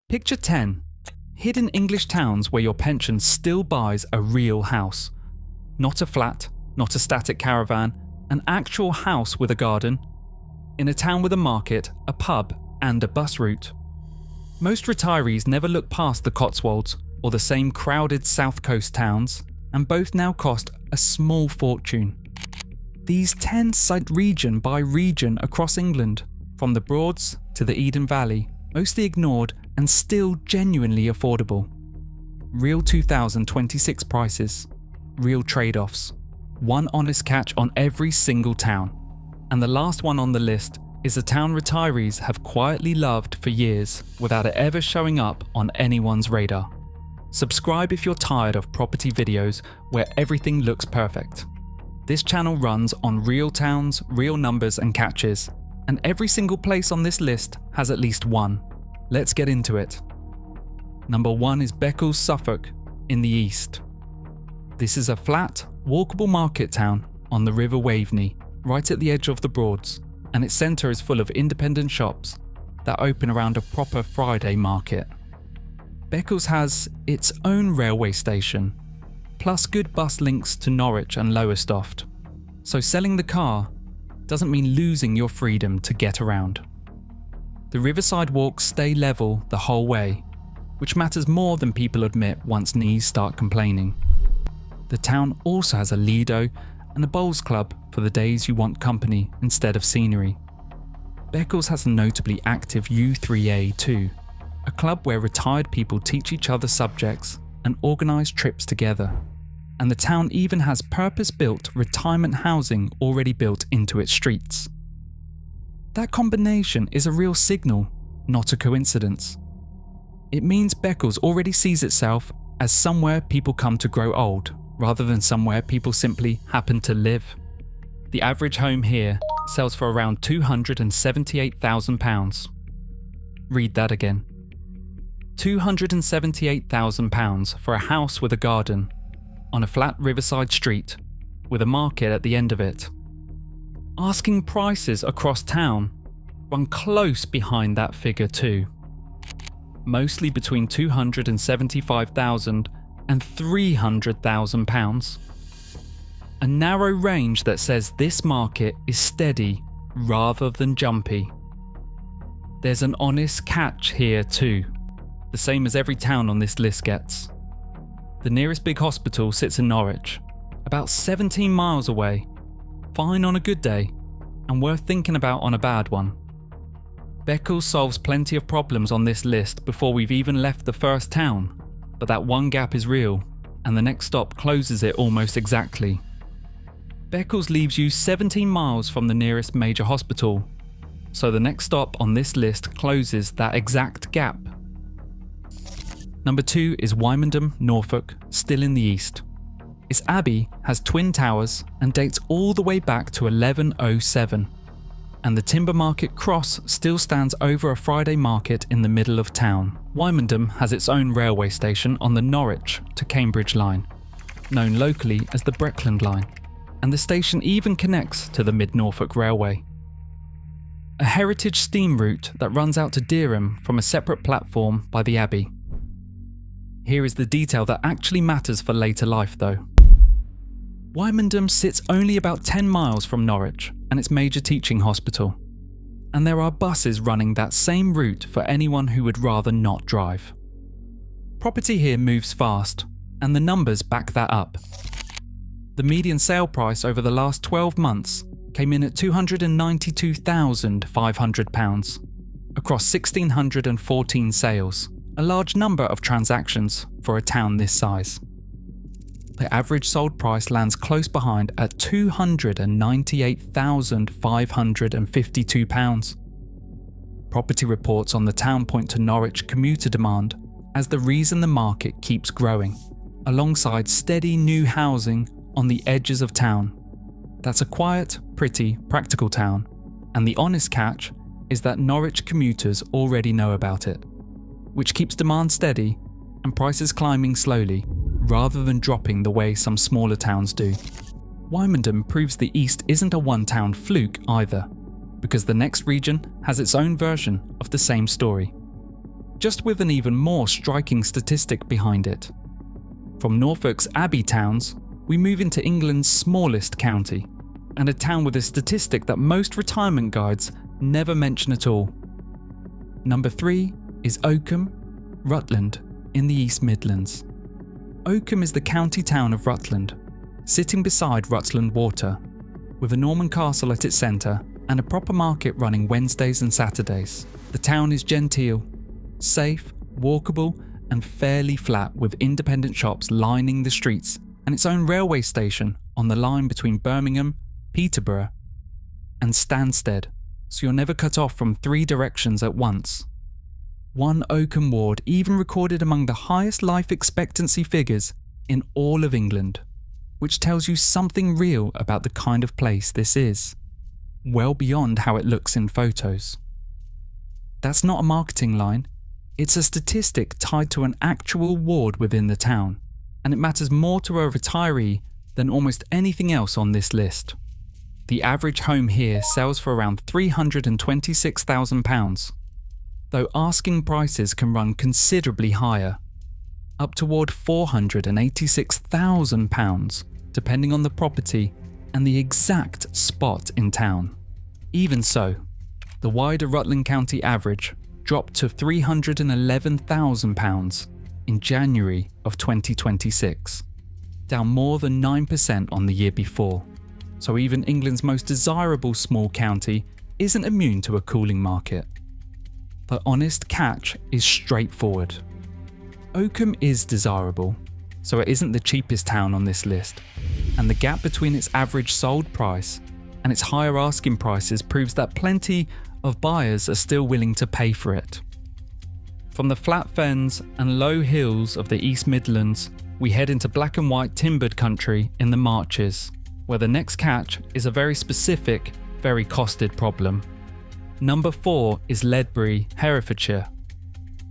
Picture 10. Hidden English towns where your pension still buys a real house. Not a flat, not a static caravan, an actual house with a garden. In a town with a market, a pub, and a bus route. Most retirees never look past the Cotswolds or the same crowded south coast towns, and both now cost a small fortune. These 10 cite region by region across England, from the Broads to the Eden Valley, mostly ignored and still genuinely affordable. Real 2026 prices, real trade-offs, one honest catch on every single town. And the last one on the list is a town retirees have quietly loved for years without it ever showing up on anyone's radar. Subscribe if you're tired of property videos where everything looks perfect. This channel runs on real towns, real numbers and catches, and every single place on this list has at least one. Let's get into it. Number 1 is Beccles, Suffolk, in the east. This is a flat, walkable market town on the River Waveney, right at the edge of the Broads, and its centre is full of independent shops that open around a proper Friday market. Beccles has its own railway station, plus good bus links to Norwich and Lowestoft, so selling the car doesn't mean losing your freedom to get around. The riverside walks stay level the whole way, which matters more than people admit once knees start complaining. The town also has a Lido and a bowls club for the days you want company instead of scenery. Beccles has a notably active U3A too, a club where retired people teach each other subjects and organise trips together. And the town even has purpose-built retirement housing already built into its streets. That combination is a real signal, not a coincidence. It means Beccles already sees itself as somewhere people come to grow old, rather than somewhere people simply happen to live. The average home here sells for around £278,000. Read that again. £278,000 for a house with a garden, on a flat riverside street, with a market at the end of it. Asking prices across town run close behind that figure too. Mostly between £275,000 and £300,000. A narrow range that says this market is steady rather than jumpy. There's an honest catch here too, the same as every town on this list gets. The nearest big hospital sits in Norwich, about 17 miles away, fine on a good day, and worth thinking about on a bad one. Beccles solves plenty of problems on this list before we've even left the first town, but that one gap is real, and the next stop closes it almost exactly. Beccles leaves you 17 miles from the nearest major hospital, so the next stop on this list closes that exact gap. Number 2 is Wymondham, Norfolk, still in the east. Its abbey has twin towers and dates all the way back to 1107. And the Timber Market Cross still stands over a Friday market in the middle of town. Wymondham has its own railway station on the Norwich to Cambridge line, known locally as the Beccles line, and the station even connects to the Mid-Norfolk Railway. A heritage steam route that runs out to Dereham from a separate platform by the Abbey. Here is the detail that actually matters for later life though. Wymondham sits only about 10 miles from Norwich and its major teaching hospital, and there are buses running that same route for anyone who would rather not drive. Property here moves fast, and the numbers back that up. The median sale price over the last 12 months came in at £292,500 across 1,614 sales, a large number of transactions for a town this size. The average sold price lands close behind at £298,552. Property reports on the town point to Norwich commuter demand as the reason the market keeps growing, alongside steady new housing on the edges of town. That's a quiet, pretty, practical town, and the honest catch is that Norwich commuters already know about it, which keeps demand steady and prices climbing slowly, rather than dropping the way some smaller towns do. Wymondham proves the East isn't a one-town fluke either, because the next region has its own version of the same story. just with an even more striking statistic behind it. From Norfolk's abbey towns, we move into England's smallest county, and a town with a statistic that most retirement guides never mention at all. Number 3 is Oakham, Rutland, in the East Midlands. Oakham is the county town of Rutland, sitting beside Rutland Water, with a Norman castle at its centre and a proper market running Wednesdays and Saturdays. The town is genteel, safe, walkable and fairly flat, with independent shops lining the streets and its own railway station on the line between Birmingham, Peterborough and Stansted, so you're never cut off from 3 directions at once. One Oakham ward even recorded among the highest life expectancy figures in all of England, which tells you something real about the kind of place this is, well beyond how it looks in photos. That's not a marketing line, it's a statistic tied to an actual ward within the town, and it matters more to a retiree than almost anything else on this list. The average home here sells for around £326,000, though asking prices can run considerably higher, up toward £486,000, depending on the property and the exact spot in town. Even so, the wider Rutland County average dropped to £311,000 in January of 2026, down more than 9% on the year before. So even England's most desirable small county isn't immune to a cooling market. The honest catch is straightforward. Oakham is desirable, so it isn't the cheapest town on this list, and the gap between its average sold price and its higher asking prices proves that plenty of buyers are still willing to pay for it. From the flat fens and low hills of the East Midlands, we head into black and white timbered country in the Marches, where the next catch is a very specific, very costed problem. Number 4 is Ledbury, Herefordshire.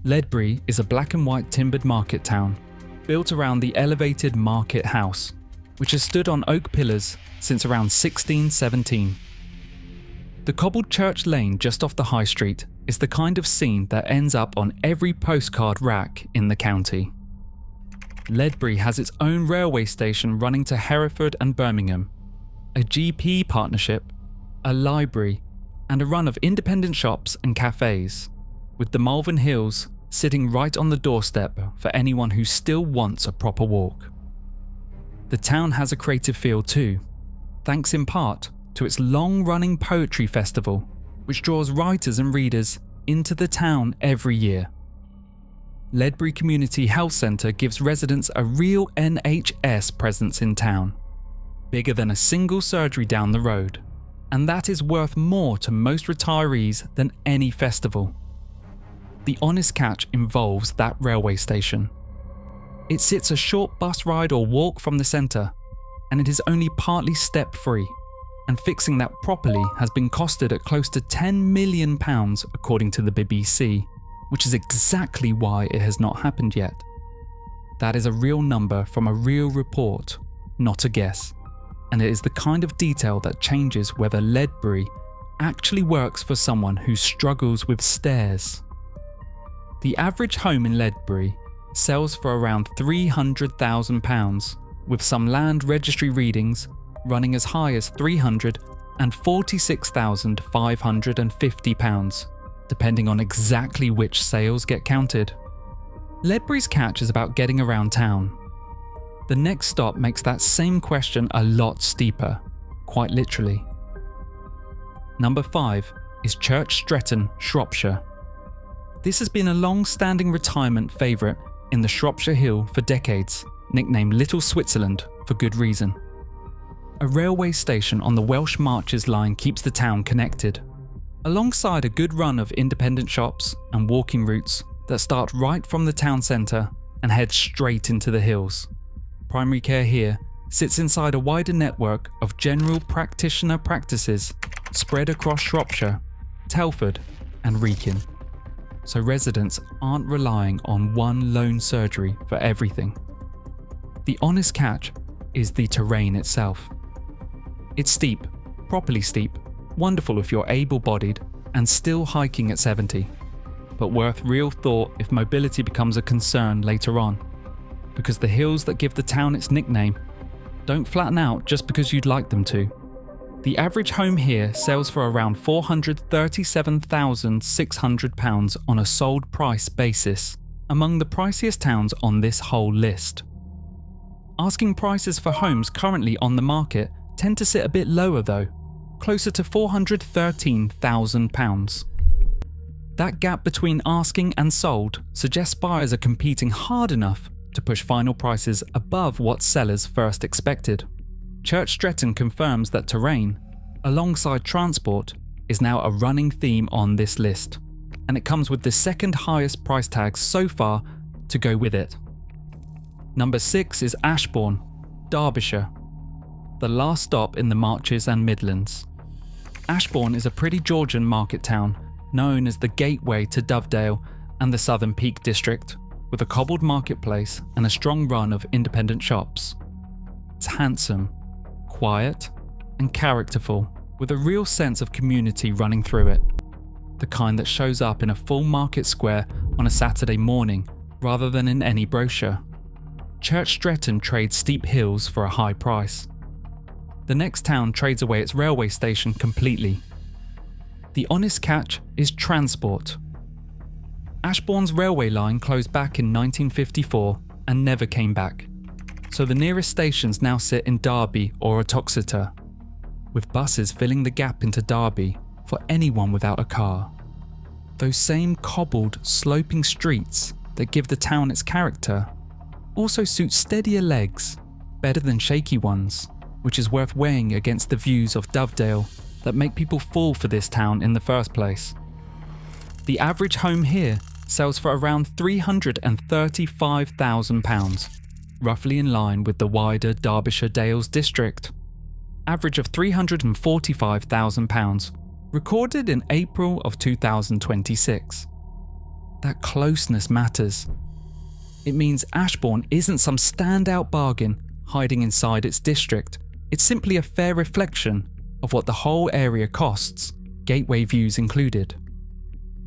Ledbury is a black and white timbered market town, built around the elevated market house, which has stood on oak pillars since around 1617. The cobbled church lane just off the high street is the kind of scene that ends up on every postcard rack in the county. Ledbury has its own railway station running to Hereford and Birmingham, a GP partnership, a library, and a run of independent shops and cafes, with the Malvern Hills sitting right on the doorstep for anyone who still wants a proper walk. The town has a creative feel too, thanks in part to its long-running poetry festival, which draws writers and readers into the town every year. Ledbury Community Health Centre gives residents a real NHS presence in town, bigger than a single surgery down the road, and that is worth more to most retirees than any festival. The honest catch involves that railway station. It sits a short bus ride or walk from the centre, and it is only partly step-free, and fixing that properly has been costed at close to £10 million according to the BBC, which is exactly why it has not happened yet. That is a real number from a real report, not a guess, and it is the kind of detail that changes whether Ledbury actually works for someone who struggles with stairs. The average home in Ledbury sells for around £300,000, with some land registry readings running as high as £346,550, depending on exactly which sales get counted. Ledbury's catch is about getting around town. The next stop makes that same question a lot steeper, quite literally. Number 5 is Church Stretton, Shropshire. This has been a long-standing retirement favourite in the Shropshire Hill for decades, nicknamed Little Switzerland for good reason. A railway station on the Welsh Marches line keeps the town connected, alongside a good run of independent shops and walking routes that start right from the town centre and head straight into the hills. Primary care here sits inside a wider network of general practitioner practices spread across Shropshire, Telford and Wrekin, so residents aren't relying on one lone surgery for everything. The honest catch is the terrain itself. It's steep, properly steep, wonderful if you're able-bodied and still hiking at 70, but worth real thought if mobility becomes a concern later on, because the hills that give the town its nickname don't flatten out just because you'd like them to. The average home here sells for around £437,600 on a sold price basis, among the priciest towns on this whole list. Asking prices for homes currently on the market tend to sit a bit lower though, closer to £413,000. That gap between asking and sold suggests buyers are competing hard enough to push final prices above what sellers first expected. Church Stretton confirms that terrain, alongside transport, is now a running theme on this list, and it comes with the second highest price tag so far to go with it. Number 6 is Ashbourne, Derbyshire, the last stop in the Marches and Midlands. Ashbourne is a pretty Georgian market town, known as the gateway to Dovedale and the Southern Peak District, with a cobbled marketplace and a strong run of independent shops. It's handsome, quiet, and characterful, with a real sense of community running through it. The kind that shows up in a full market square on a Saturday morning rather than in any brochure. Church Stretton trades steep hills for a high price. The next town trades away its railway station completely. The honest catch is transport. Ashbourne's railway line closed back in 1954 and never came back, so the nearest stations now sit in Derby or Uttoxeter, with buses filling the gap into Derby for anyone without a car. Those same cobbled, sloping streets that give the town its character also suit steadier legs better than shaky ones, which is worth weighing against the views of Dovedale that make people fall for this town in the first place. The average home here sells for around £335,000, roughly in line with the wider Derbyshire Dales district. Average of £345,000, recorded in April of 2026. That closeness matters. It means Ashbourne isn't some standout bargain hiding inside its district. It's simply a fair reflection of what the whole area costs, gateway views included.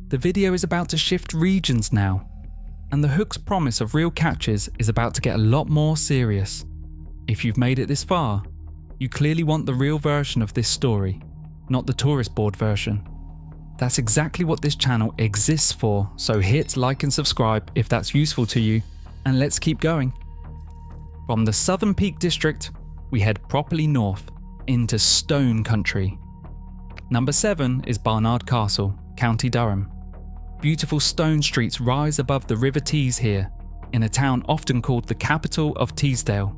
The video is about to shift regions now, and the hook's promise of real catches is about to get a lot more serious. If you've made it this far, you clearly want the real version of this story, not the tourist board version. That's exactly what this channel exists for, so hit like and subscribe if that's useful to you, and let's keep going. From the Southern Peak District, we head properly north into Stone Country. Number 7 is Barnard Castle, County Durham. Beautiful stone streets rise above the River Tees here, in a town often called the capital of Teesdale,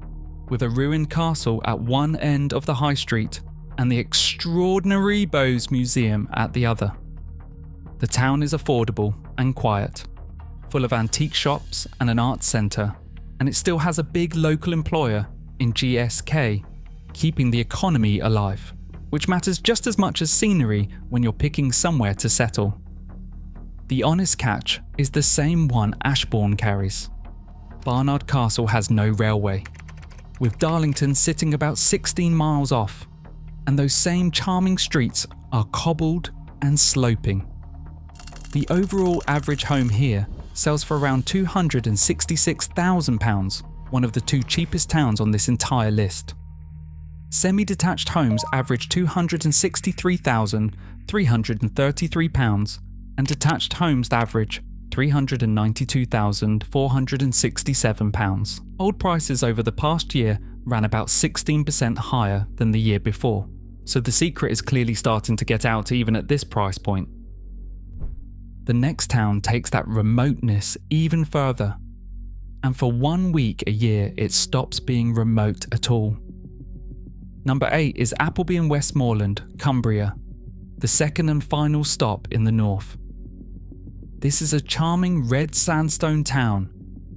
with a ruined castle at one end of the high street and the extraordinary Bowes Museum at the other. The town is affordable and quiet, full of antique shops and an arts centre, and it still has a big local employer in GSK, keeping the economy alive, which matters just as much as scenery when you're picking somewhere to settle. The honest catch is the same one Ashbourne carries. Barnard Castle has no railway, with Darlington sitting about 16 miles off, and those same charming streets are cobbled and sloping. The overall average home here sells for around £266,000, one of the two cheapest towns on this entire list. Semi-detached homes average £263,333, and detached homes average £392,467. Old prices over the past year ran about 16% higher than the year before, so the secret is clearly starting to get out even at this price point. The next town takes that remoteness even further, and for 1 week a year it stops being remote at all. Number 8 is Appleby and Westmoreland, Cumbria, the second and final stop in the north. This is a charming red sandstone town,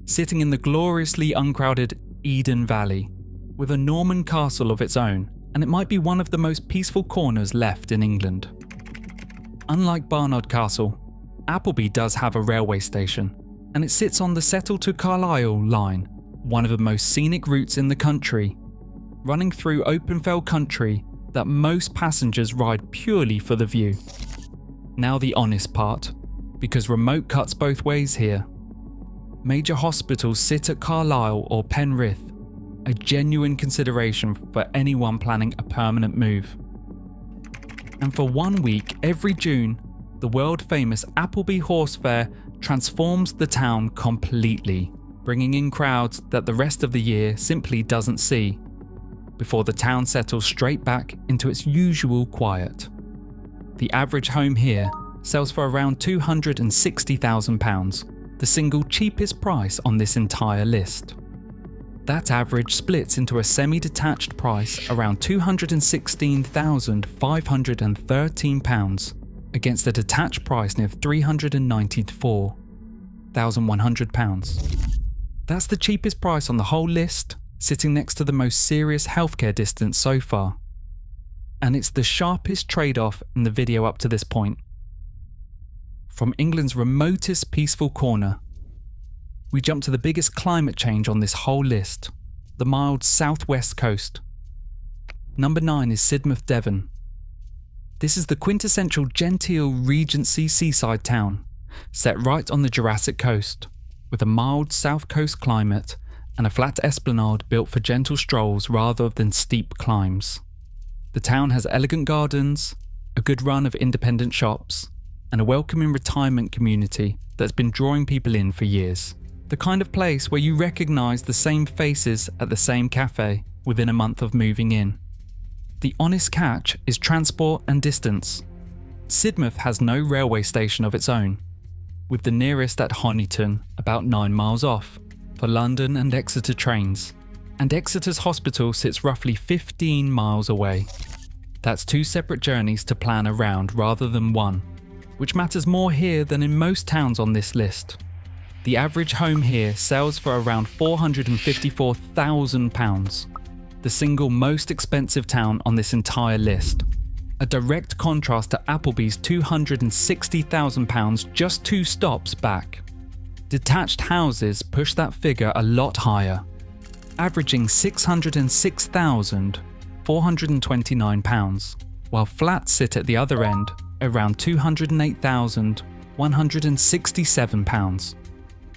sitting in the gloriously uncrowded Eden Valley, with a Norman castle of its own, and it might be one of the most peaceful corners left in England. Unlike Barnard Castle, Appleby does have a railway station, and it sits on the Settle to Carlisle line, one of the most scenic routes in the country, running through open fell country that most passengers ride purely for the view. Now the honest part. because remote cuts both ways here. Major hospitals sit at Carlisle or Penrith, a genuine consideration for anyone planning a permanent move. And for 1 week every June, the world-famous Appleby Horse Fair transforms the town completely, bringing in crowds that the rest of the year simply doesn't see, before the town settles straight back into its usual quiet. The average home here sells for around £260,000, the single cheapest price on this entire list. That average splits into a semi-detached price around £216,513 against a detached price near £394,100. That's the cheapest price on the whole list, sitting next to the most serious healthcare distance so far. And it's the sharpest trade-off in the video up to this point. From England's remotest peaceful corner, we jump to the biggest climate change on this whole list, the mild southwest coast. Number 9 is Sidmouth, Devon. This is the quintessential genteel Regency seaside town, set right on the Jurassic coast, with a mild south coast climate and a flat esplanade built for gentle strolls rather than steep climbs. The town has elegant gardens, a good run of independent shops, and a welcoming retirement community that's been drawing people in for years. The kind of place where you recognise the same faces at the same cafe within a month of moving in. The honest catch is transport and distance. Sidmouth has no railway station of its own, with the nearest at Honiton about 9 miles off for London and Exeter trains, and Exeter's hospital sits roughly 15 miles away. That's 2 separate journeys to plan around rather than one, which matters more here than in most towns on this list. The average home here sells for around £454,000, the single most expensive town on this entire list. A direct contrast to Appleby's £260,000 just 2 stops back. Detached houses push that figure a lot higher, averaging £606,429, while flats sit at the other end around £208,167.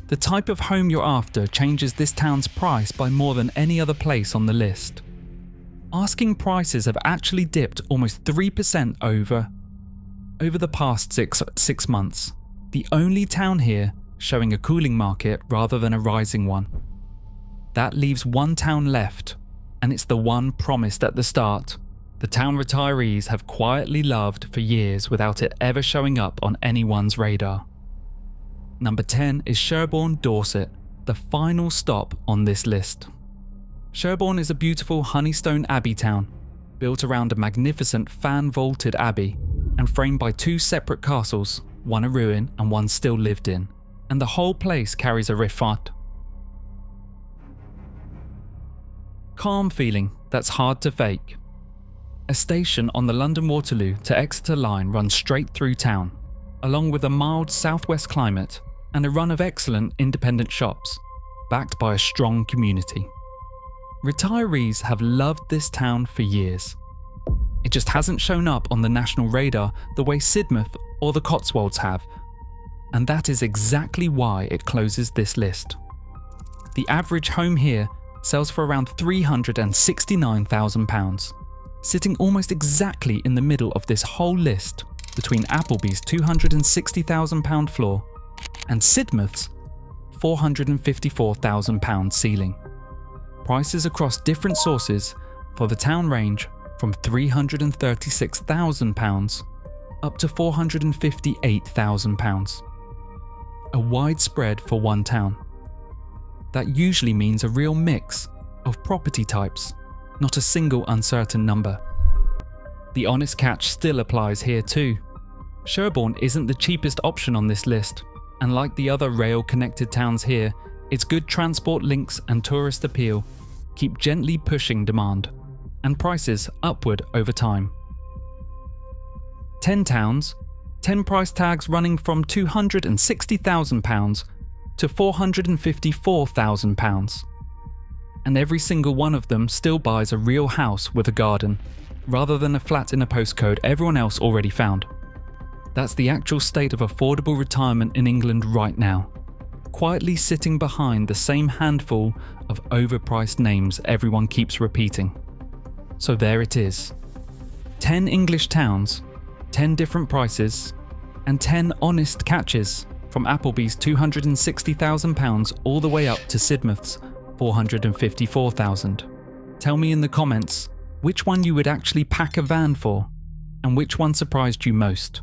The type of home you're after changes this town's price by more than any other place on the list. Asking prices have actually dipped almost 3% over the past six months, the only town here showing a cooling market rather than a rising one. That leaves one town left, and it's the one promised at the start. The town retirees have quietly loved for years without it ever showing up on anyone's radar. Number 10 is Sherborne, Dorset, the final stop on this list. Sherborne is a beautiful Honeystone Abbey town, built around a magnificent fan-vaulted abbey and framed by 2 separate castles, one a ruin and one still lived in, and the whole place carries a riverside. Calm feeling that's hard to fake. A station on the London Waterloo to Exeter line runs straight through town, along with a mild southwest climate and a run of excellent independent shops, backed by a strong community. Retirees have loved this town for years. It just hasn't shown up on the national radar the way Sidmouth or the Cotswolds have, and that is exactly why it closes this list. The average home here sells for around £369,000, sitting almost exactly in the middle of this whole list between Appleby's £260,000 floor and Sidmouth's £454,000 ceiling. Prices across different sources for the town range from £336,000 up to £458,000. A wide spread for one town. That usually means a real mix of property types, not a single uncertain number. The honest catch still applies here too. Sherborne isn't the cheapest option on this list, and like the other rail-connected towns here, its good transport links and tourist appeal keep gently pushing demand, and prices upward over time. 10 towns, 10 price tags running from £260,000 to £454,000. And every single one of them still buys a real house with a garden, rather than a flat in a postcode everyone else already found. That's the actual state of affordable retirement in England right now, quietly sitting behind the same handful of overpriced names everyone keeps repeating. So there it is. 10 English towns, 10 different prices, and 10 honest catches, from Appleby's £260,000 all the way up to Sidmouth's £454,000. Tell me in the comments which one you would actually pack a van for, and which one surprised you most.